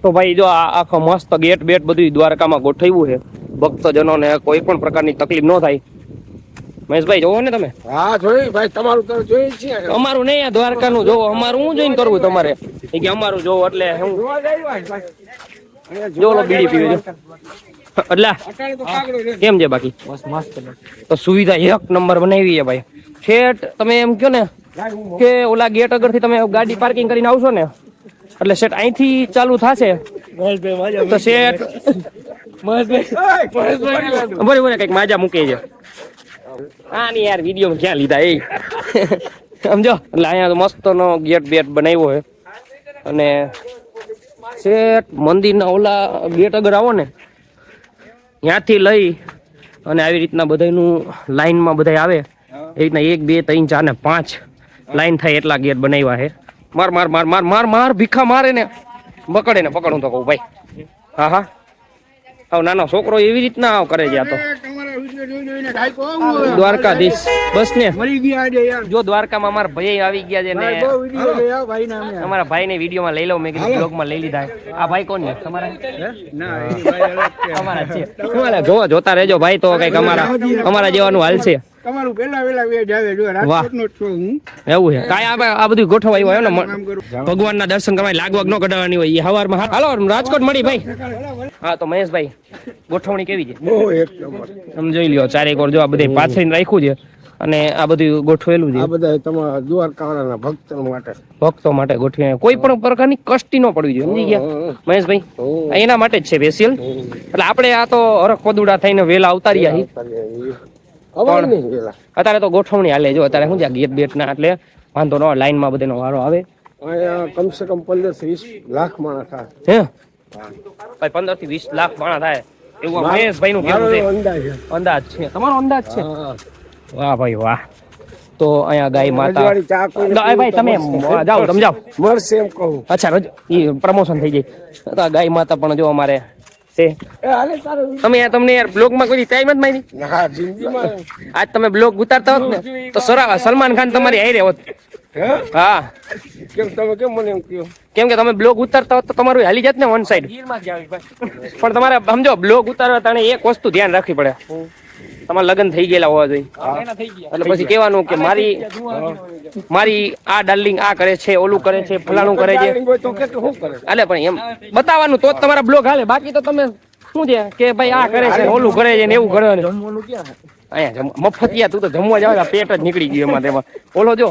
તો ભાઈ જો આ આખો મસ્ત ગેટ બેટ બધું દ્વારકામાં ગોઠવ્યું છે ભક્તજનોને કોઈ પણ પ્રકારની તકલીફ ન થાય. મહેશભાઈ જોવો ને તમે? હા જોઈ ભાઈ, તમારું તો જોઈ છે. અમારું નહીં, આ દ્વારકાનું જોવો. અમારું હું જોઈને કરવું તમારે કે અમારું જોવો એટલે હું જો લો બીડી પીવી જો એટલે કેમ છે બાકી? બસ મસ્ત. તો સુવિધા એક નંબર બનાવી છે ભાઈ. શેઠ તમે એમ કહો ને કે ઓલા ગેટ આગળથી તમે ગાડી પાર્કિંગ કરીને આવશો ને એટલે શેઠ અહીંથી ચાલુ થશે તો શેઠ બરોબર કઈક માજા મૂકે છે. હા ની યાર વિડીયો ક્યાં લીધા એ સમજો. એટલે અહીંયા મસ્ત નો ગેટ બેટ બનાવ્યો છે અને શેઠ મંદિરના ઓલા ગેટ આગળ આવો ને ત્યાંથી લઈ અને આવી રીતના બધાનું લાઈનમાં બધા આવે એ રીતના 1 2 3 4 ને 5 લાઈન થાય એટલા ગેટ બનાવ્યા છે. માર માર માર માર માર માર ભીખા મારે ને પકડે ને પકડું તો કહું ભાઈ. હા હા આવ નાનો છોકરો એવી રીતના આવ કરે છે. આ તો દ્વારકાધીશ બસ ને જો દ્વારકામાં અમારા ભાઈ આવી ગયા છે ને અમારા ભાઈ ને વિડીયોમાં લઈ લઉં. મેં કીધું બ્લોગમાં લઈ લીધા. આ ભાઈ કોણ છે તમારા? અમારા છે. જોવો જોતા રહેજો ભાઈ તો કઈક અમારા જેવાનું હાલ છે. તમારું પેલા જાવે જો રાજકોટનો છું હું. એવું છે કાઈ આ બધું ગોઠવાયું હોય ને ભગવાનના દર્શન કરવા લાગવગ ન કઢાવવાની હોય. હવારમાં હાલો રાજકોટ મળી ભાઈ. હા તો મહેશભાઈ ગોઠવણી કેવી છે? બહુ એક નંબર. તમે જોઈ લ્યો ચારેક વાર જો આ બધે પાથરીને રાખ્યું છે અને આ બધું ગોઠવેલું છે. આ બધા તમારા દ્વારકાવાળાના ભક્તો માટે ગોઠવીને કોઈ પણ પ્રકારની કષ્ટી ન પડવી જોઈએ. સમજી ગયા મહેશભાઈ? એના માટે જ છે સ્પેશિયલ. એટલે આપણે આ તો હરખ પદુડા થઈને વેલા આવતા રહ્યા. અત્યારે તો ગોઠવણી હાલે જો. અત્યારે શું છે ગેટ બેટ ના એટલે વાંધો ન લાઈન માં બધાનો વારો આવે. કમસે કમ 15 થી 20 લાખ માણસ થાય. હે ભાઈ 15 થી 20 લાખ માણસ થાય એવું મહેશભાઈ નું કેવું છે? અંદાજ છે તમારો? અંદાજ છે? વાહ ભાઈ વાહ. તો અહીંયા ગાય માતા ભાઈ તમે જાઓ તમે જાઓ મળશે એમ કહું. અચ્છા પ્રમોશન થઈ જાય તો ગાય માતા પણ જો અમારે તમે તમને યાર બ્લોગ માં કોઈ ટાઈમ જ મારી આજ તમે બ્લોગ ઉતારતા હોત ને તો સલમાન ખાન તમારી હારે હોત. હા કેમ કે તમે બ્લોગ ઉતારતા હોત તો તમારું હાલી જાત ને વન સાઈડ. પણ તમારે સમજો બ્લોગ ઉતારવા તાણે એક વસ્તુ ધ્યાન રાખવી પડે. તમારા લગ્ન થઈ ગયેલા હોવા જોઈએ એટલે પછી કેવાનું કે મારી આ ડાર્લિંગ આ કરે છે ઓલું કરે છે ફલાણું કરે છે એટલે પણ એમ બતાવવાનું તો જ તમારા બ્લોગ હાલે. બાકી તો તમે શું છે કે ભાઈ આ કરે છે ઓલું કરે છે ને એવું કરે છે. અહીંયા મફતિયા તું તો જમવા જાવ પેટ જ નીકળી ગયું એમાં. તેમાં ઓલો જો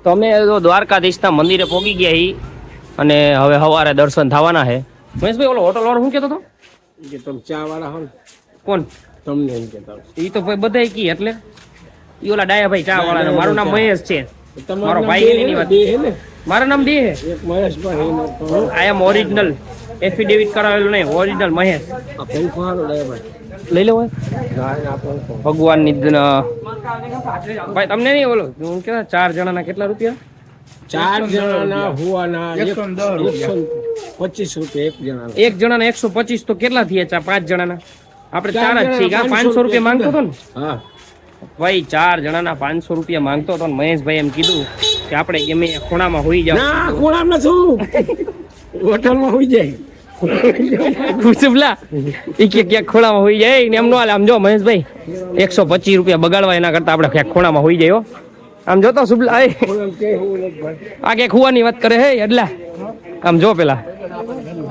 તો અમે દ્વારકાધીશના મંદિરે પહોંચી ગયા અને હવે સવારે દર્શન થવાના છે. મહેશભાઈ ઓલો હોટલ વાળો શું કેતો હતો? તમે ચા વાળા હો? કોણ? તમને એમ કેતા ઈ તો ભાઈ બધા કી એટલે ઈ ઓલા ડાયા ભાઈ ચા વાળા. મારું નામ મહેશ છે. મારો ભાઈ એની વાત. મારું નામ દે છે એક મહેશભાઈ. આઈ એમ ઓરિજિનલ. એફિડેવિટ કરાવેલું નહીં, ઓરિજિનલ મહેશ. આ પંખો હારો ડાયા લઈ લો ભગવાન ની ભાઈ. તમને નહીં બોલો હું કેવા 4 જણાના કેટલા રૂપિયા? 4 જણાના હુવાના 125 રૂપિયા એક જણાના. એક જણાના 125 તો કેટલા થયા? 5 જણાના આપણે 4 જ છીએ. 500 રૂપિયા માંગતો હતો ને? હા ભાઈ 4 જણાના 500 રૂપિયા માંગતો હતો ને મહેશભાઈ એમ કીધું કે આપણે ગમે ખૂણામાં હોઈ જાવ. ના ખૂણામાં છું હોટલમાં હોઈ જાય. ખુશબલા ઈ ક્યાંક ખૂણામાં હોઈ જાય ને એમ નો હાલે. આમ જો મહેશભાઈ 125 રૂપિયા બગાડવા એના કરતા આપણે ક્યાંક ખૂણામાં હોઈ જાય. આમ જોતો શુભલા આ ક્યાંક ખુવાની વાત કરે હે એટલે આમ જો પેલા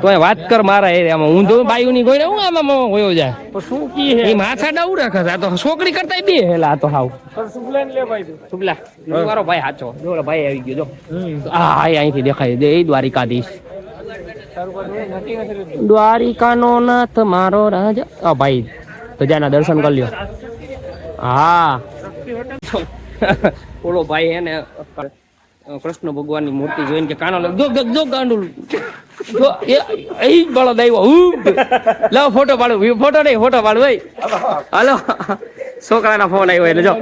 તો વાત કર મારા એરિયામાં હું તો બાયુ ની કોઈ હું આમાં હોયો જાય શું કી હે માથા ડાઉ રાખે આ તો છોકરી કરતા બે હેલા તો હાવ શુભલા ને લે ભાઈ શુભલા મારો ભાઈ સાચો જો ભાઈ આવી ગયો જો આ અહીંથી દેખાય દે દ્વારિકાધીશ દ્વારિકાનો નાથ મારો રાજા. આ ભાઈ તો જાના દર્શન કરી લ્યો. હા ઓલો ભાઈ હે ને કૃષ્ણ ભગવાન ની મૂર્તિ જોઈને કે કાનો જો ગાંડુલ જો એ બળદ આવ્યો લાવ ફોટો પાડું. ફોટો નહીં ફોટો પાડું ભાઈ. હાલો છોકરાના ફોન આવ્યો એટલે જો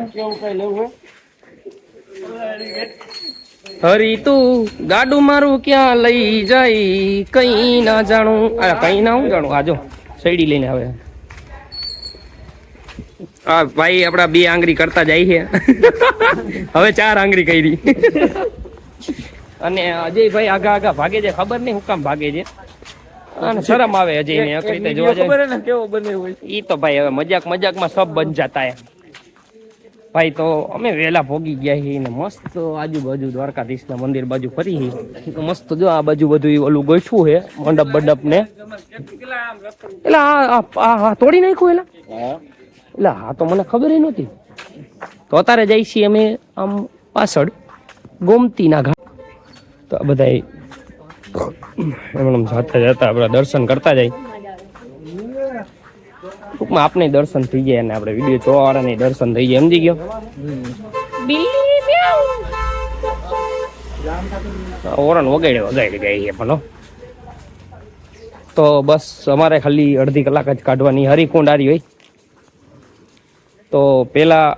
હરી તું ગાડું મારું ક્યાં લઈ જાય કઈ ના જાણું. કઈ ના હું જાણું. આજો સૈડી લઈને આવે. હા ભાઈ આપડા 2 આંગળી કરતા જાય છે હવે 4 આંગળી કરી. અને અજયભાઈ આગા આગા ભાગે છે, ખબર નહીં હું કામ ભાગે છે, અને શરમ આવે અજયને એક રીતે જોવા જાય. કેવો બને હોય ઈ તો ભાઈ હવે મજાકમાં સબ બન જાતા હે ભાઈ. તો અમે વેલા ભોગી ગયા છીએ ને મસ્ત આજુબાજુ દ્વારકાધીશના મંદિર બાજુ ફરી છીએ. તો મસ્ત જો આ બાજુ બધું ઓલું ગોઠવું છે મંડપ ને. એટલે આ તોડી નાખ્યું એટલે હા તો મને ખબર નહોતી. તો અત્યારે જઈ છીએ અમે આમ પાછળ ગોમતીના ઘાટ. તો આ બધા એમ જતા આપણે દર્શન કરતા જાય. ટૂંકમાં આપણે દર્શન થઈ જાય અને આપણે વિડીયો જોવા વાળાને દર્શન થઈ જાય. સમજી ગયો? ઓરન વગાડી ગઈ છે પણ. તો બસ અમારે ખાલી અડધી કલાક જ કાઢવાની. હરિકુંડ આરી હોય તો પેલા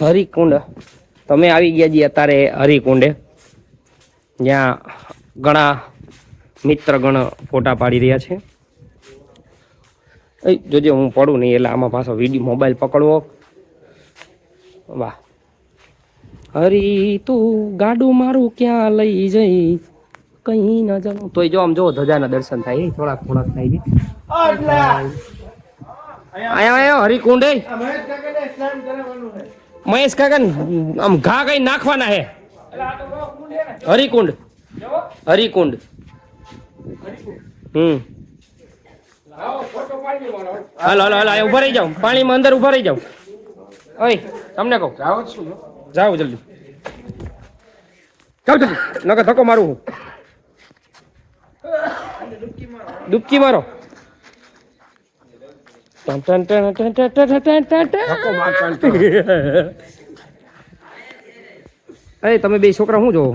હરિકુંડ તમે આવી ગયા છીએ અત્યારે હરિકુંડે, જ્યાં ઘણા મિત્રગણ ફોટા પાડી રહ્યા છે. જોજે હું પડું નહીં એટલે આમાં પાછો વિડીયો મોબાઈલ પકડવો. વાહ હરી તું ગાડું મારું ક્યાં લઈ જઈ કઈ ના જાઉં. તોય જો આમ જો ધજાના દર્શન થાય થોડાક થાય છે. આયા હરિકુંડ મહેશ કાકા આમ ઘા કઈ નાખવાના હે. હરિકુંડ હાલો ઉભા રહી જાઓ, પાણીમાં અંદર ઉભા રહી જાઓ. ઓય તમને કહું જાઓ જલ્દી, જાઓ જલ્દી, નકર ધક્કો મારું. ડૂબકી મારો. તમે બે છોકરા શું જોવો?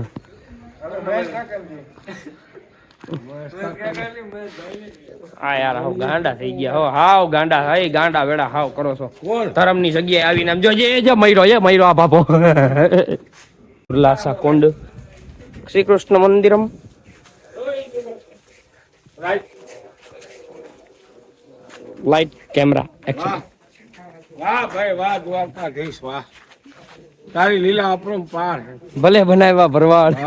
હા યાર હાવ ગાંડા થઈ ગયા. હો હાવ ગાંડા. હે ગાંડા વેડા હાવ કરો છો. ધરમ ની જગ્યાએ આવીને આમ જોજે મયરો આ બાપો. ઉલ્લાસા કુંડ શ્રી કૃષ્ણ મંદિરમ. Light camera action. વાહ ભાઈ વાહ, દ્વારકાધીશ વાહ, તારી લીલા અપરંપાર. ભલે બનાવ્યા ભરવાડ,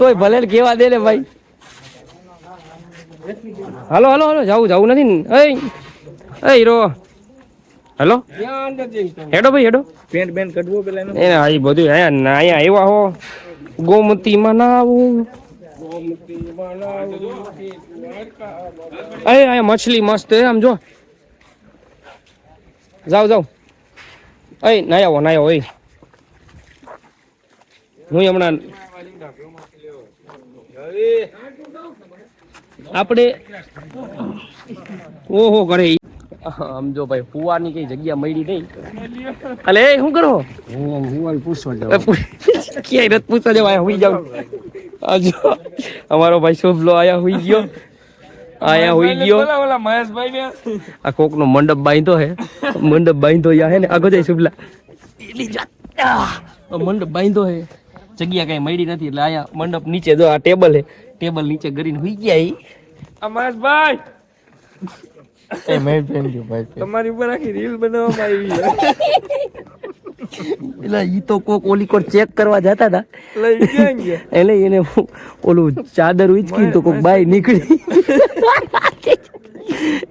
તોય ભલે કેવા દે ને ભાઈ. હાલો જાવું નથી ને. એ હીરો હેલો હેડો ભાઈ હેડો. પેન્ટ બેન્ટ કઢવો પેલા એ આ બધું અહીંયા આવ્યા હો. ગોમતી મનાવું. અહીંયા મછલી મસ્ત આમ જો. જાઓ ના આવો એ હું હમણાં આપણે ઓહો કરે આમ જો ભાઈ ફુવાની કઈ જગ્યા મળી નહીં. અલે શું કરો? હું પૂછવા જાવ ક્યાંય નથી પૂછવા જવા હુઈ જાવ. અમારો ભાઈ શુભલો આયા હુઈ ગયો. મહેશભાઈ ને આ કોક નો મંડપ બાંધ્યો હે. હે ને આગો જાય શુભલા મંડપ બાંધ્યો હે. જગ્યા કઈ મળી નથી એટલે આયા મંડપ નીચે જો આ ટેબલ હે. ટેબલ નીચે કરીને હુઈ ગયા. મહેશભાઈ તમારી ઉપર આખી રીલ બનાવવામાં આવી એટલે ઈ તો કોક ઓલી કોર ચેક કરવા જતા હતા. લઈ ગયા એટલે એને ઓલું ચાદર ઉચકી તો કોક બાઈ નીકળી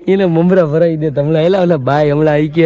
એને મમરા ભરાઈ દે. હમણાં એલા ઓલા બાઈ હમણાં ઈ કે